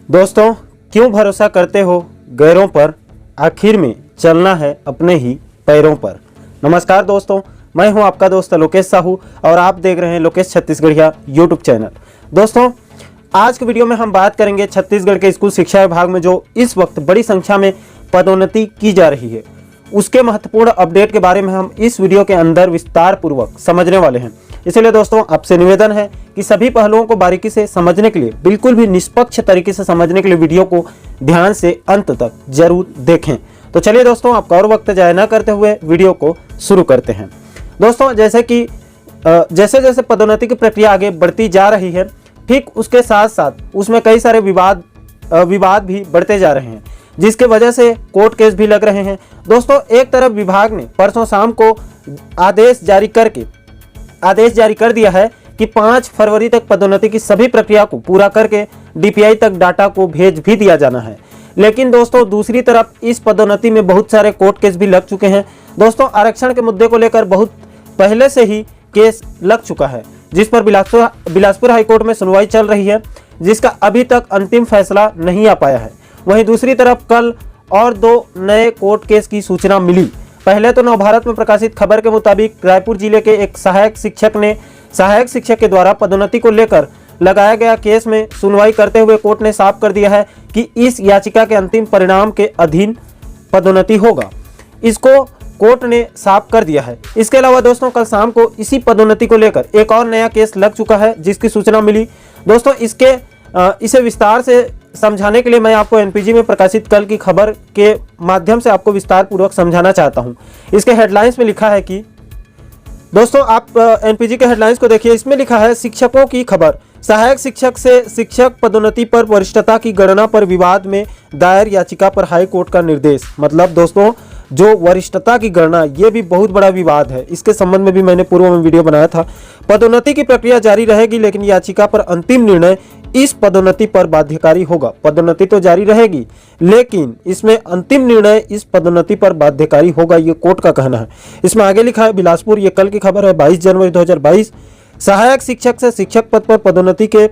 दोस्तों, क्यों भरोसा करते हो गैरों पर, आखिर में चलना है अपने ही पैरों पर। नमस्कार दोस्तों, मैं हूं आपका दोस्त लोकेश साहू और आप देख रहे हैं लोकेश छत्तीसगढ़िया यूट्यूब चैनल। दोस्तों, आज के वीडियो में हम बात करेंगे छत्तीसगढ़ के स्कूल शिक्षा विभाग में जो इस वक्त बड़ी संख्या में पदोन्नति की जा रही है, उसके महत्वपूर्ण अपडेट के बारे में हम इस वीडियो के अंदर विस्तार पूर्वक समझने वाले हैं। इसलिए दोस्तों, आपसे निवेदन है कि सभी पहलुओं को बारीकी से समझने के लिए, बिल्कुल भी निष्पक्ष तरीके से समझने के लिए वीडियो को ध्यान से अंत तक जरूर देखें। तो चलिए दोस्तों, आपका और वक्त जाया न करते हुए वीडियो को शुरू करते हैं। दोस्तों, जैसे जैसे पदोन्नति की प्रक्रिया आगे बढ़ती जा रही है, ठीक उसके साथ साथ उसमें कई सारे विवाद भी बढ़ते जा रहे हैं, जिसके वजह से कोर्ट केस भी लग रहे हैं। दोस्तों, एक तरफ विभाग ने परसों शाम को आदेश जारी कर दिया है कि 5 फरवरी तक पदोन्नति की सभी प्रक्रिया को पूरा करके डीपीआई तक डाटा को भेज भी दिया जाना है। लेकिन दोस्तों, दूसरी तरफ इस पदोन्नति में बहुत सारे कोर्ट केस भी लग चुके हैं। दोस्तों, आरक्षण के मुद्दे को लेकर बहुत पहले से ही केस लग चुका है, जिस पर बिलासपुर हाईकोर्ट में सुनवाई चल रही है, जिसका अभी तक अंतिम फैसला नहीं आ पाया है। वहीं दूसरी तरफ कल और 2 नए कोर्ट केस की सूचना मिली। पहले तो नवभारत में प्रकाशित खबर के मुताबिक रायपुर जिले के एक सहायक शिक्षक के द्वारा पदोन्नति को लेकर लगाया गया केस में सुनवाई करते हुए कोर्ट ने साफ कर दिया है कि इस याचिका के अंतिम परिणाम के अधीन पदोन्नति होगा। इसको कोर्ट ने साफ कर दिया है। इसके अलावा दोस्तों, कल शाम को इसी पदोन्नति को लेकर एक और नया केस लग चुका है, जिसकी सूचना मिली। दोस्तों, इसे विस्तार से समझाने के लिए मैं आपको एनपीजी में प्रकाशित कल की खबर के माध्यम से आपको विस्तार पूर्वक समझाना चाहता हूं। इसके हेडलाइंस में लिखा है कि दोस्तों, आप एनपीजी के हेडलाइंस को देखिए। इसमें लिखा है, शिक्षकों की खबर, सहायक शिक्षक से शिक्षक पदोन्नति पर वरिष्ठता की गणना पर विवाद में दायर याचिका पर हाई कोर्ट का निर्देश। मतलब दोस्तों, जो वरिष्ठता की गणना, ये भी बहुत बड़ा विवाद है। इसके संबंध में भी मैंने पूर्व में वीडियो बनाया था। पदोन्नति की प्रक्रिया जारी रहेगी, लेकिन याचिका पर अंतिम निर्णय इस पदोन्नति पर बाध्यकारी होगा। पदोन्नति तो जारी रहेगी, लेकिन इसमें अंतिम निर्णय इस पदोन्नति पर बाध्यकारी होगा, ये कोर्ट का कहना है। इसमें आगे लिखा है, बिलासपुर, ये कल की खबर है, 22 जनवरी 2022, सहायक शिक्षक से शिक्षक पद पर पदोन्नति के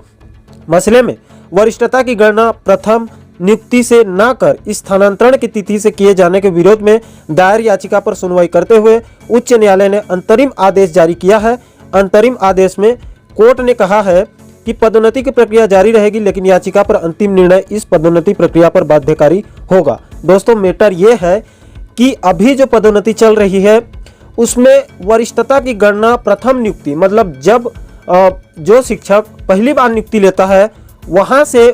मसले में वरिष्ठता की गणना प्रथम नियुक्ति से न कर स्थानांतरण की तिथि से किए जाने के विरोध में दायर याचिका पर सुनवाई करते हुए उच्च न्यायालय ने अंतरिम आदेश जारी किया है। अंतरिम आदेश में कोर्ट ने कहा है कि पदोन्नति की प्रक्रिया जारी रहेगी, लेकिन याचिका पर अंतिम निर्णय इस पदोन्नति प्रक्रिया पर बाध्यकारी होगा। दोस्तों, मैटर यह है कि अभी जो पदोन्नति चल रही है, उसमें वरिष्ठता की गणना प्रथम नियुक्ति, मतलब जब जो शिक्षक पहली बार नियुक्ति लेता है, वहां से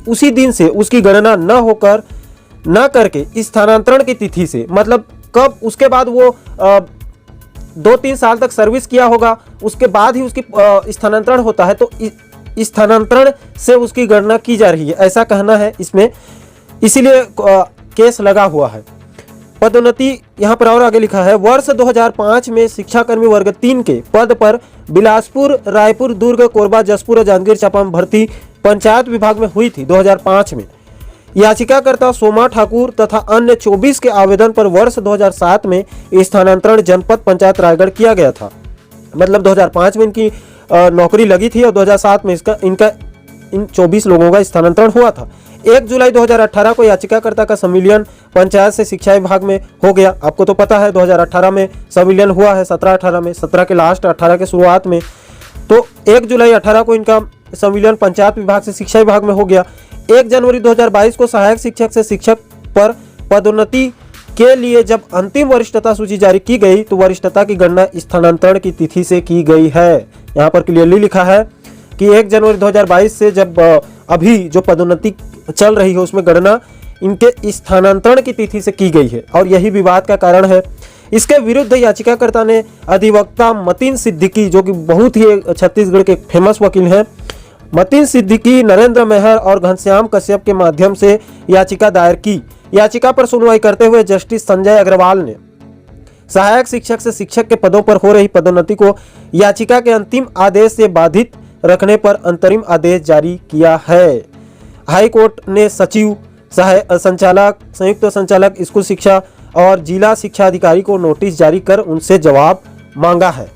उसी दिन से उसकी गणना न करके स्थानांतरण की तिथि से, मतलब कब उसके बाद वो 2-3 साल तक सर्विस किया होगा, उसके बाद ही उसकी स्थानांतरण होता है, तो स्थानांतरण से उसकी गणना की जा रही है, ऐसा कहना है इसमें। इसीलिए केस लगा हुआ है। पदोन्नति यहाँ पर और आगे लिखा है, वर्ष 2005 में शिक्षाकर्मी वर्ग 3 के पद पर बिलासपुर, रायपुर, दुर्ग, कोरबा, जसपुर और जांजगीर चांपा में भर्ती पंचायत विभाग में हुई थी। 2005 में याचिकाकर्ता सोमा ठाकुर तथा अन्य 24 के आवेदन पर वर्ष 2007 में स्थानांतरण जनपद पंचायत रायगढ़ किया गया था। मतलब 2005 में इनकी नौकरी लगी थी और 2007 में इन 24 लोगों का स्थानांतरण हुआ था। 1 जुलाई 2018 को याचिकाकर्ता का संविलियन पंचायत से शिक्षा विभाग में हो गया। आपको तो पता है 2018 में संविलियन हुआ है, 17-18 में, 17 के लास्ट, 18 के शुरुआत में। तो 1 जुलाई 18 को इनका संविलियन पंचायत विभाग से शिक्षा विभाग में हो गया। 1 जनवरी 2022 को सहायक शिक्षक से शिक्षक पर पदोन्नति के लिए जब अंतिम वरिष्ठता सूची जारी की गई, तो वरिष्ठता की गणना स्थानांतरण की तिथि से की गई है। यहाँ पर क्लियरली लिखा है कि 1 जनवरी 2022 से जब अभी जो पदोन्नति चल रही है, उसमें गणना इनके स्थानांतरण की तिथि से की गई है, और यही विवाद का कारण है। इसके विरुद्ध याचिकाकर्ता ने अधिवक्ता मतीन सिद्दीकी, जो कि बहुत ही छत्तीसगढ़ के फेमस वकील हैं, मतीन सिद्दीकी, नरेंद्र मेहर और घनश्याम कश्यप के माध्यम से याचिका दायर की। याचिका पर सुनवाई करते हुए जस्टिस संजय अग्रवाल ने सहायक शिक्षक से शिक्षक के पदों पर हो रही पदोन्नति को याचिका के अंतिम आदेश से बाधित रखने पर अंतरिम आदेश जारी किया है। हाई कोर्ट ने सचिव, संयुक्त संचालक स्कूल शिक्षा और जिला शिक्षा अधिकारी को नोटिस जारी कर उनसे जवाब मांगा है।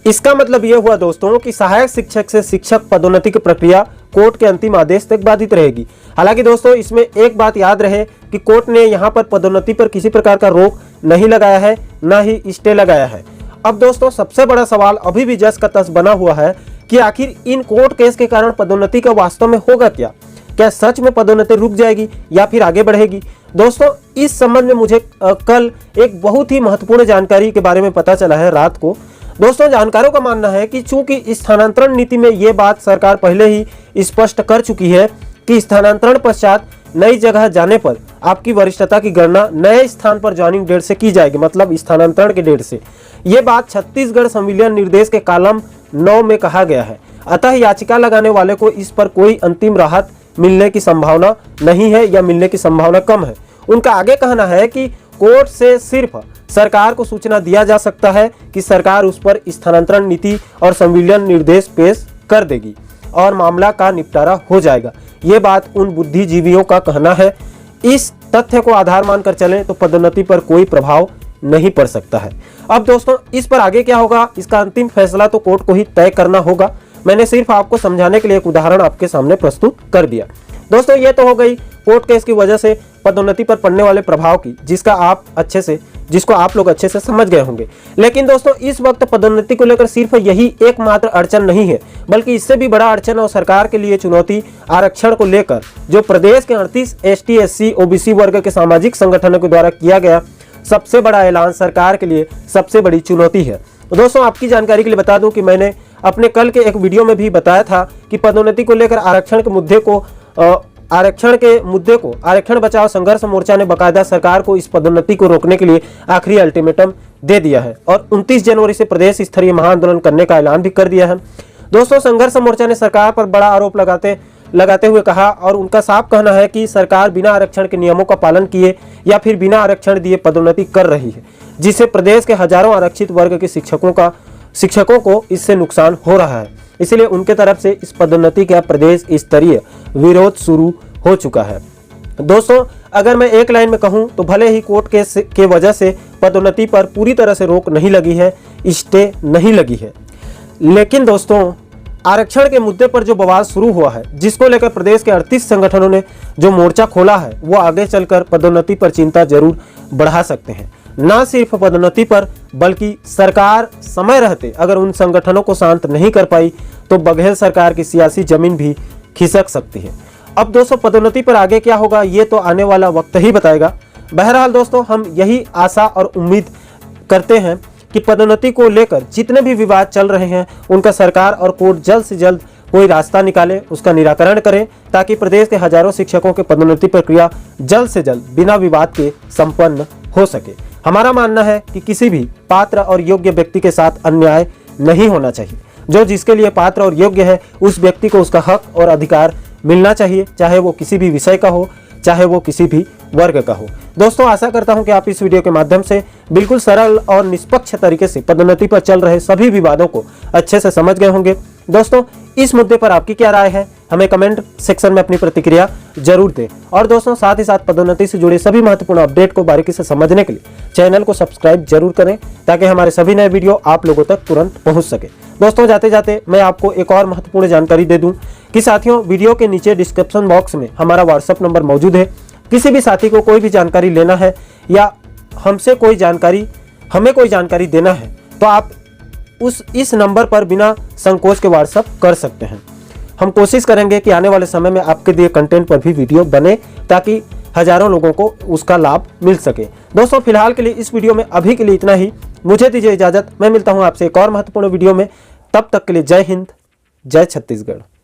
इसका मतलब यह हुआ दोस्तों कि सहायक शिक्षक से शिक्षक पदोन्नति की प्रक्रिया कोर्ट के अंतिम आदेश तक बाधित रहेगी। हालांकि दोस्तों इसमें एक बात याद रहे कि कोर्ट ने यहाँ पर पदोन्नति पर किसी प्रकार का रोक नहीं लगाया है, न ही स्टे लगाया है। अब दोस्तों सबसे बड़ा सवाल अभी भी जस का तस बना हुआ है कि आखिर इन कोर्ट केस के कारण पदोन्नति का वास्तव में होगा क्या? क्या सच में पदोन्नति रुक जाएगी या फिर आगे बढ़ेगी? दोस्तों इस संबंध में मुझे कल एक बहुत ही महत्वपूर्ण जानकारी के बारे में पता चला है रात को। दोस्तों जानकारों का मानना है कि चूंकि स्थानांतरण नीति में ये बात सरकार पहले ही स्पष्ट कर चुकी है कि स्थानांतरण पश्चात नई जगह जाने पर आपकी वरिष्ठता की गणना नए स्थान पर ज्वाइनिंग डेट से की जाएगी, मतलब स्थानांतरण के डेट से। ये बात छत्तीसगढ़ संविलियन निर्देश के कॉलम 9 में कहा गया है। अतः याचिका लगाने वाले को इस पर कोई अंतिम राहत मिलने की संभावना नहीं है या मिलने की संभावना कम है। उनका आगे कहना है कि कोर्ट से सिर्फ सरकार को सूचना दिया जा सकता है कि सरकार उस पर स्थानांतरण नीति और संविलियन निर्देश पेश कर देगी और मामला का निपटारा हो जाएगा। ये बात उन बुद्धिजीवियों का कहना है। इस तथ्य को आधार मानकर चलें तो पदोन्नति पर कोई प्रभाव नहीं पड़ सकता है। अब दोस्तों इस पर आगे क्या होगा, इसका अंतिम फैसला तो कोर्ट को ही तय करना होगा। मैंने सिर्फ आपको समझाने के लिए एक उदाहरण आपके सामने प्रस्तुत कर दिया। दोस्तों ये तो हो गई कोर्ट केस की वजह से पदोन्नति पर पड़ने वाले प्रभाव की, जिसको आप लोग अच्छे से समझ गए होंगे। लेकिन दोस्तों इस वक्त पदोन्नति को लेकर सिर्फ यही एकमात्र अड़चन नहीं है, बल्कि इससे भी बड़ा अड़चन और सरकार के लिए चुनौती आरक्षण को लेकर जो प्रदेश के 38 ST SC OBC वर्ग के सामाजिक संगठनों के द्वारा किया गया सबसे बड़ा ऐलान सरकार के लिए सबसे बड़ी चुनौती है। दोस्तों आपकी जानकारी के लिए बता दूं कि मैंने अपने कल के एक वीडियो में भी बताया था कि पदोन्नति को लेकर आरक्षण बचाओ संघर्ष मोर्चा ने बाकायदा सरकार को इस पदोन्नति को रोकने के लिए आखिरी अल्टीमेटम दे दिया है और 29 जनवरी से प्रदेश स्तरीय महाआंदोलन करने का ऐलान भी कर दिया है। दोस्तों संघर्ष मोर्चा ने सरकार पर बड़ा आरोप लगाते हुए कहा और उनका साफ कहना है कि सरकार बिना आरक्षण के नियमों का पालन किए या फिर बिना आरक्षण दिए पदोन्नति कर रही है, जिससे प्रदेश के हजारों आरक्षित वर्ग के शिक्षकों को इससे नुकसान हो रहा है। इसलिए उनके तरफ से इस पदोन्नति का प्रदेश स्तरीय विरोध शुरू हो चुका है। दोस्तों अगर मैं एक लाइन में कहूं तो भले ही कोर्ट केस के वजह से पदोन्नति पर पूरी तरह से रोक नहीं लगी है, स्टे नहीं लगी है, लेकिन दोस्तों आरक्षण के मुद्दे पर जो बवाल शुरू हुआ है, जिसको लेकर प्रदेश के 38 संगठनों ने जो मोर्चा खोला है, वो आगे चलकर पदोन्नति पर चिंता जरूर बढ़ा सकते हैं। न सिर्फ पदोन्नति पर बल्कि सरकार समय रहते अगर उन संगठनों को शांत नहीं कर पाई तो बघेल सरकार की सियासी जमीन भी खिसक सकती है। अब दोस्तों पदोन्नति पर आगे क्या होगा ये तो आने वाला वक्त ही बताएगा। बहरहाल दोस्तों हम यही आशा और उम्मीद करते हैं कि पदोन्नति को लेकर जितने भी विवाद चल रहे हैं उनका सरकार और कोर्ट जल्द से जल्द कोई रास्ता निकाले, उसका निराकरण करें, ताकि प्रदेश के हजारों शिक्षकों के पदोन्नति प्रक्रिया जल्द से जल्द बिना विवाद के संपन्न हो सके। हमारा मानना है कि किसी भी पात्र और योग्य व्यक्ति के साथ अन्याय नहीं होना चाहिए। जो जिसके लिए पात्र और योग्य है उस व्यक्ति को उसका हक और अधिकार मिलना चाहिए, चाहे वो किसी भी विषय का हो, चाहे वो किसी भी वर्ग का हो। दोस्तों आशा करता हूं कि आप इस वीडियो के माध्यम से बिल्कुल सरल और निष्पक्ष तरीके से पदोन्नति पर चल रहे सभी विवादों को अच्छे से समझ गए होंगे। दोस्तों इस मुद्दे पर आपकी क्या राय है, हमें कमेंट सेक्शन में अपनी प्रतिक्रिया जरूर दें। और दोस्तों साथ ही साथ पदोन्नति से जुड़े सभी महत्वपूर्ण अपडेट को बारीकी से समझने के लिए चैनल को सब्सक्राइब जरूर करें, ताकि हमारे सभी नए वीडियो आप लोगों तक तुरंत पहुंच सके। दोस्तों जाते जाते मैं आपको एक और महत्वपूर्ण जानकारी दे दूं कि साथियों वीडियो के नीचे डिस्क्रिप्शन बॉक्स में हमारा व्हाट्सएप नंबर मौजूद है। किसी भी साथी को कोई भी जानकारी लेना है या हमें कोई जानकारी देना है तो आप इस नंबर पर बिना संकोच के व्हाट्सएप कर सकते हैं। हम कोशिश करेंगे कि आने वाले समय में आपके दिए कंटेंट पर भी वीडियो बने, ताकि हजारों लोगों को उसका लाभ मिल सके। दोस्तों फिलहाल के लिए इस वीडियो में अभी के लिए इतना ही। मुझे दीजिए इजाजत, मैं मिलता हूं आपसे एक और महत्वपूर्ण वीडियो में। तब तक के लिए जय हिंद, जय छत्तीसगढ़।